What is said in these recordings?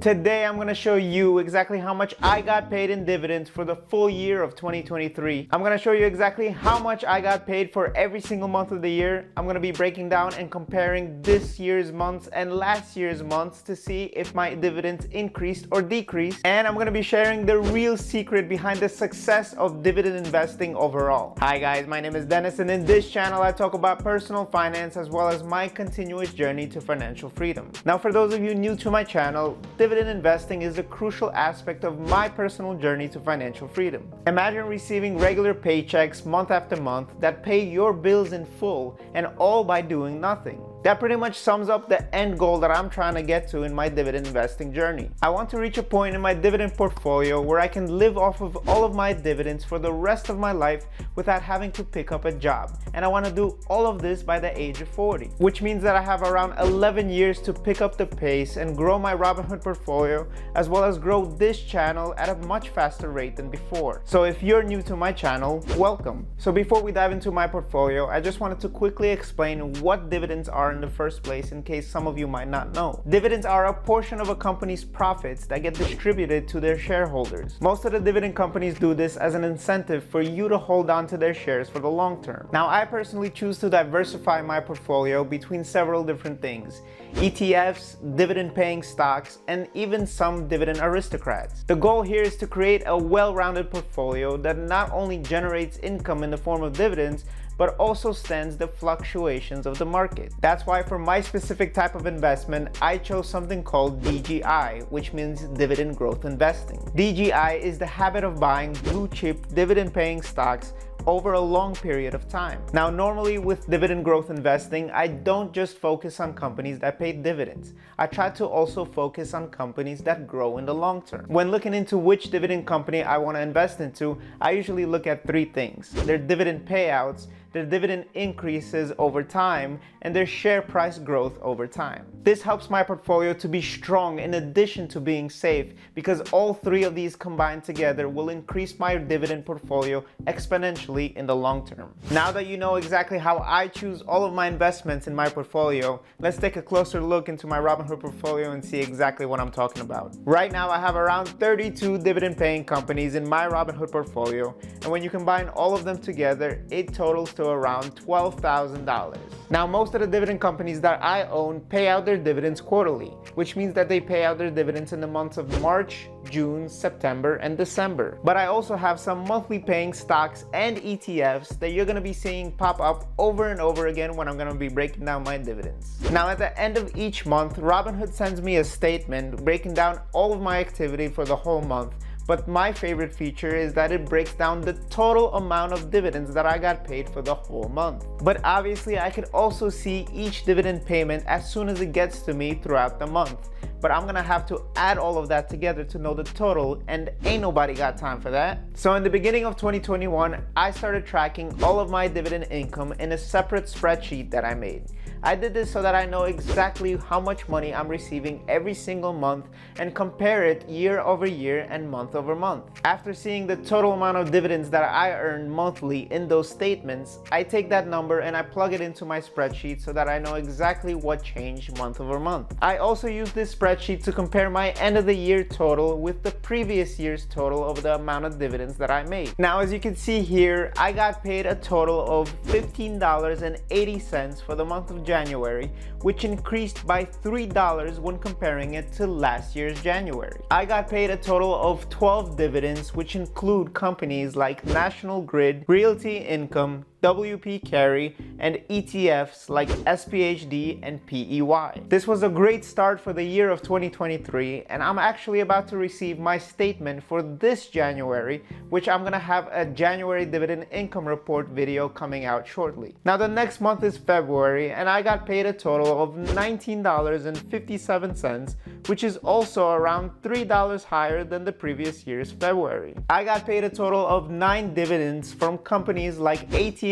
Today I'm going to show you exactly how much I got paid in dividends for the full year of 2023. I'm going to show you exactly how much I got paid for every single month of the year. I'm going to be breaking down and comparing this year's months and last year's months to see if my dividends increased or decreased. And I'm going to be sharing the real secret behind the success of dividend investing overall. Hi guys, my name is Dennis, and in this channel I talk about personal finance as well as my continuous journey to financial freedom. Now, for those of you new to my channel, dividend investing is a crucial aspect of my personal journey to financial freedom. Imagine receiving regular paychecks month after month that pay your bills in full, and all by doing nothing. That pretty much sums up the end goal that I'm trying to get to in my dividend investing journey. I want to reach a point in my dividend portfolio where I can live off of all of my dividends for the rest of my life without having to pick up a job. And I want to do all of this by the age of 40, which means that I have around 11 years to pick up the pace and grow my Robinhood portfolio, as well as grow this channel at a much faster rate than before. So if you're new to my channel, welcome. So before we dive into my portfolio, I just wanted to quickly explain what dividends are in the first place, in case some of you might not know. Dividends are a portion of a company's profits that get distributed to their shareholders. Most of the dividend companies do this as an incentive for you to hold on to their shares for the long term. Now, I personally choose to diversify my portfolio between several different things: ETFs, dividend paying stocks, and even some dividend aristocrats. The goal here is to create a well-rounded portfolio that not only generates income in the form of dividends, but also stands the fluctuations of the market. That's why for my specific type of investment, I chose something called DGI, which means dividend growth investing. DGI is the habit of buying blue chip dividend paying stocks over a long period of time. Now, normally with dividend growth investing, I don't just focus on companies that pay dividends. I try to also focus on companies that grow in the long term. When looking into which dividend company I want to invest into, I usually look at three things: their dividend payouts, their dividend increases over time, and their share price growth over time. This helps my portfolio to be strong in addition to being safe, because all three of these combined together will increase my dividend portfolio exponentially in the long term. Now that you know exactly how I choose all of my investments in my portfolio, let's take a closer look into my Robinhood portfolio and see exactly what I'm talking about. Right now I have around 32 dividend paying companies in my Robinhood portfolio, and when you combine all of them together, it totals to around $12,000. Now, most of the dividend companies that I own pay out their dividends quarterly, which means that they pay out their dividends in the months of March, June, September, and December. But I also have some monthly paying stocks and ETFs that you're going to be seeing pop up over and over again when I'm going to be breaking down my dividends. Now, at the end of each month, Robinhood sends me a statement breaking down all of my activity for the whole month. But my favorite feature is that it breaks down the total amount of dividends that I got paid for the whole month. But obviously, I could also see each dividend payment as soon as it gets to me throughout the month. But I'm gonna have to add all of that together to know the total, and ain't nobody got time for that. So in the beginning of 2021, I started tracking all of my dividend income in a separate spreadsheet that I made. I did this so that I know exactly how much money I'm receiving every single month and compare it year over year and month over month. After seeing the total amount of dividends that I earn monthly in those statements, I take that number and I plug it into my spreadsheet so that I know exactly what changed month over month. I also use this spreadsheet to compare my end of the year total with the previous year's total of the amount of dividends that I made. Now, as you can see here, I got paid a total of $15.80 for the month of January, which increased by $3 when comparing it to last year's January. I got paid a total of 12 dividends, which include companies like National Grid, Realty Income, WP Carry, and ETFs like SPHD and PEY. This was a great start for the year of 2023, and I'm actually about to receive my statement for this January, which I'm gonna have a January dividend income report video coming out shortly. Now, the next month is February, and I got paid a total of $19.57, which is also around $3 higher than the previous year's February. I got paid a total of 9 dividends from companies like AT&T,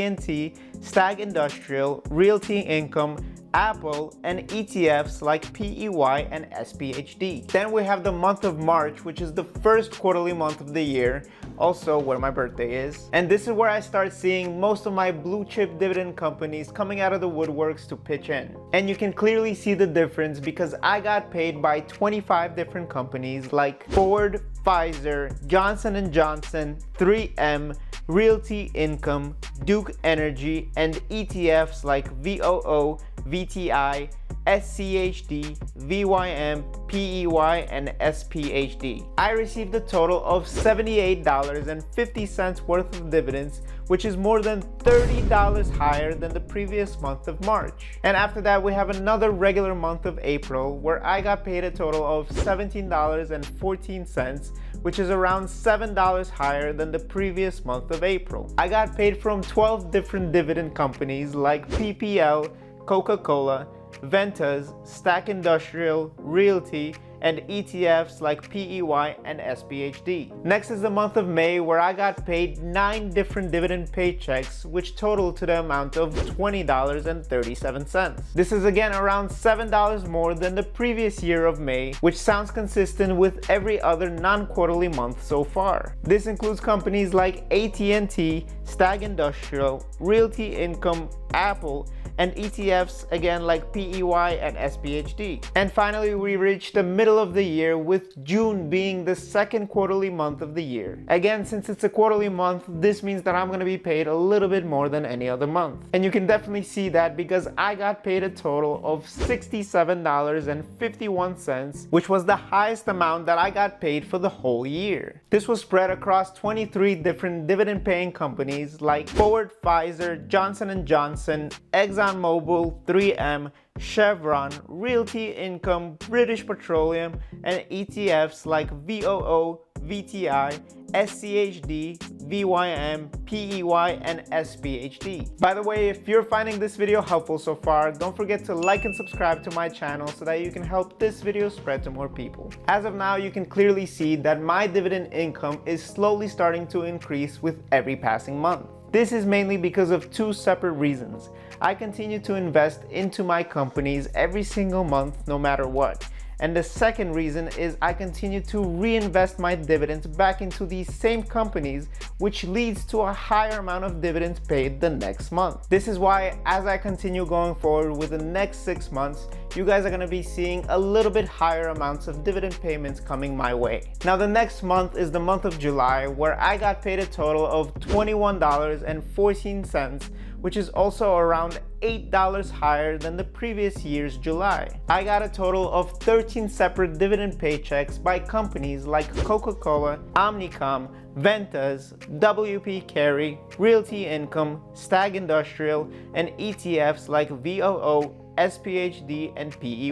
Stag Industrial, Realty Income, Apple, and ETFs like PEY and SPHD. Then we have the month of March, which is the first quarterly month of the year, also where my birthday is. And this is where I start seeing most of my blue chip dividend companies coming out of the woodworks to pitch in. And you can clearly see the difference because I got paid by 25 different companies like Ford, Pfizer, Johnson & Johnson, 3M, Realty Income, Duke Energy, and ETFs like VOO, VTI, SCHD, VYM, PEY, and SPHD. I received a total of $78.50 worth of dividends, which is more than $30 higher than the previous month of March. And after that, we have another regular month of April, where I got paid a total of $17.14, which is around $7 higher than the previous month of April. I got paid from 12 different dividend companies like PPL, Coca-Cola, Ventas, Stack Industrial, Realty, and ETFs like PEY and SPHD. Next is the month of May, where I got paid 9 different dividend paychecks, which total to the amount of $20.37. This is again around $7 more than the previous year of May, which sounds consistent with every other non-quarterly month so far. This includes companies like AT&T, Stag Industrial, Realty Income, Apple, and ETFs again like PEY and SPHD. And finally, we reached the middle of the year, with June being the second quarterly month of the year. Again, since it's a quarterly month, this means that I'm going to be paid a little bit more than any other month. And you can definitely see that because I got paid a total of $67.51, which was the highest amount that I got paid for the whole year. This was spread across 23 different dividend paying companies like Ford, Pfizer, Johnson & Johnson, ExxonMobil, 3M, Chevron, Realty Income, British Petroleum, and ETFs like VOO, VTI, SCHD, VYM, PEY, and SPHD. By the way, if you're finding this video helpful so far, don't forget to like and subscribe to my channel so that you can help this video spread to more people. As of now, you can clearly see that my dividend income is slowly starting to increase with every passing month. This is mainly because of 2 separate reasons. I continue to invest into my companies every single month, no matter what. And the second reason is I continue to reinvest my dividends back into these same companies, which leads to a higher amount of dividends paid the next month. This is why, as I continue going forward with the next 6 months, you guys are going to be seeing a little bit higher amounts of dividend payments coming my way. Now, the next month is the month of July, where I got paid a total of $21.14, which is also around $8 higher than the previous year's July. I got a total of 13 separate dividend paychecks by companies like Coca-Cola, Omnicom, Ventas, WP Carey, Realty Income, Stag Industrial, and ETFs like VOO, SPHD, and PEY.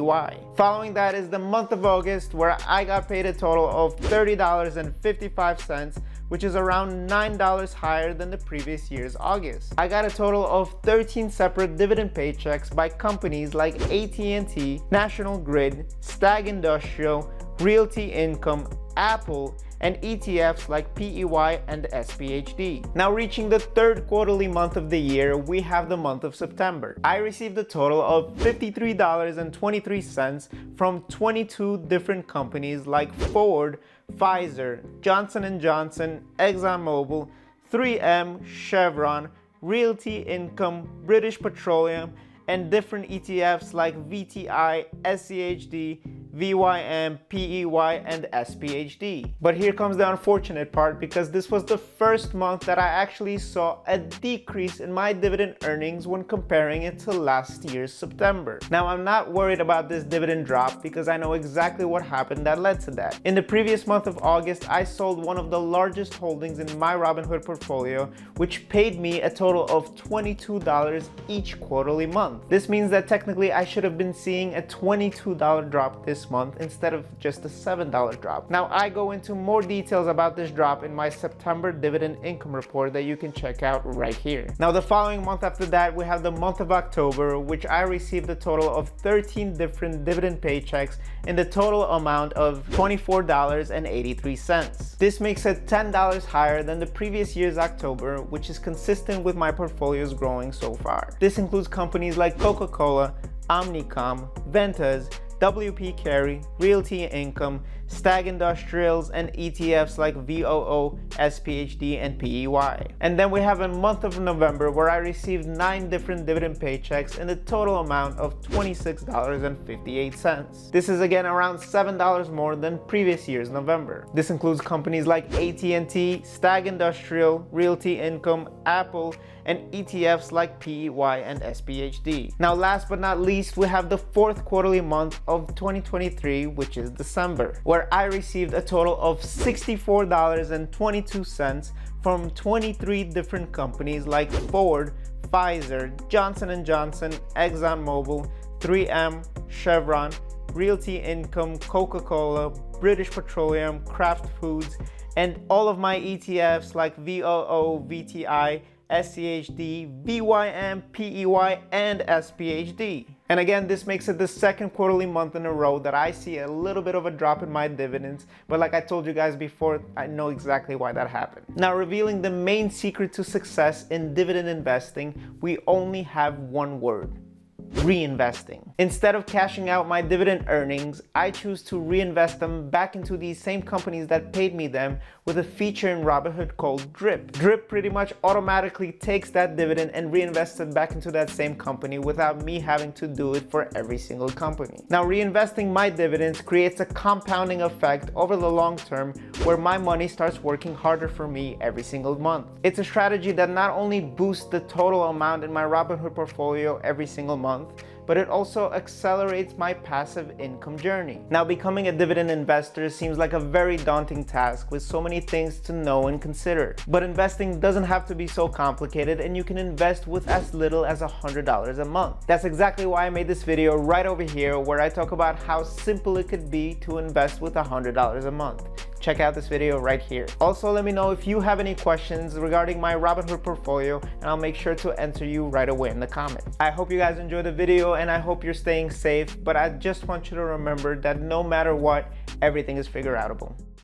Following that is the month of August, where I got paid a total of $30.55, which is around $9 higher than the previous year's August. I got a total of 13 separate dividend paychecks by companies like AT&T, National Grid, Stag Industrial, Realty Income, Apple, and ETFs like PEY and SPHD. Now, reaching the third quarterly month of the year, we have the month of September. I received a total of $53.23 from 22 different companies like Ford, Pfizer, Johnson & Johnson, ExxonMobil, 3M, Chevron, Realty Income, British Petroleum, and different ETFs like VTI, SCHD, VYM, PEY, and SPHD. But here comes the unfortunate part, because this was the first month that I actually saw a decrease in my dividend earnings when comparing it to last year's September. Now, I'm not worried about this dividend drop because I know exactly what happened that led to that. In the previous month of August, I sold one of the largest holdings in my Robinhood portfolio, which paid me a total of $22 each quarterly month. This means that technically I should have been seeing a $22 drop this month instead of just a $7 drop. Now, I go into more details about this drop in my September dividend income report that you can check out right here. Now, the following month after that, we have the month of October, which I received a total of 13 different dividend paychecks in the total amount of $24.83. This makes it $10 higher than the previous year's October, which is consistent with my portfolio's growing so far. This includes companies like Coca-Cola, Omnicom, Ventas, WP Carey, Realty Income, Stag Industrials, and ETFs like VOO, SPHD, and PEY. And then we have a month of November where I received 9 different dividend paychecks in the total amount of $26.58. This is again around $7 more than previous year's November. This includes companies like AT&T, Stag Industrial, Realty Income, Apple, and ETFs like PEY and SPHD. Now last but not least, we have the 4th quarterly month of 2023, which is December, where I received a total of $64.22 from 23 different companies like Ford, Pfizer, Johnson & Johnson, ExxonMobil, 3M, Chevron, Realty Income, Coca-Cola, British Petroleum, Kraft Foods, and all of my ETFs like VOO, VTI, SCHD, VYM, PEY, and SPHD. And again, this makes it the 2nd quarterly month in a row that I see a little bit of a drop in my dividends, but like I told you guys before, I know exactly why that happened. Now, revealing the main secret to success in dividend investing, we only have one word: reinvesting. Instead of cashing out my dividend earnings, I choose to reinvest them back into these same companies that paid me them with a feature in Robinhood called DRIP. DRIP pretty much automatically takes that dividend and reinvests it back into that same company without me having to do it for every single company. Now, reinvesting my dividends creates a compounding effect over the long term where my money starts working harder for me every single month. It's a strategy that not only boosts the total amount in my Robinhood portfolio every single month, but it also accelerates my passive income journey. Now, becoming a dividend investor seems like a very daunting task with so many things to know and consider. But investing doesn't have to be so complicated, and you can invest with as little as $100 a month. That's exactly why I made this video right over here, where I talk about how simple it could be to invest with $100 a month. Check out this video right here. Also, let me know if you have any questions regarding my Robinhood portfolio, and I'll make sure to answer you right away in the comments. I hope you guys enjoyed the video, and I hope you're staying safe, but I just want you to remember that no matter what, everything is figure outable.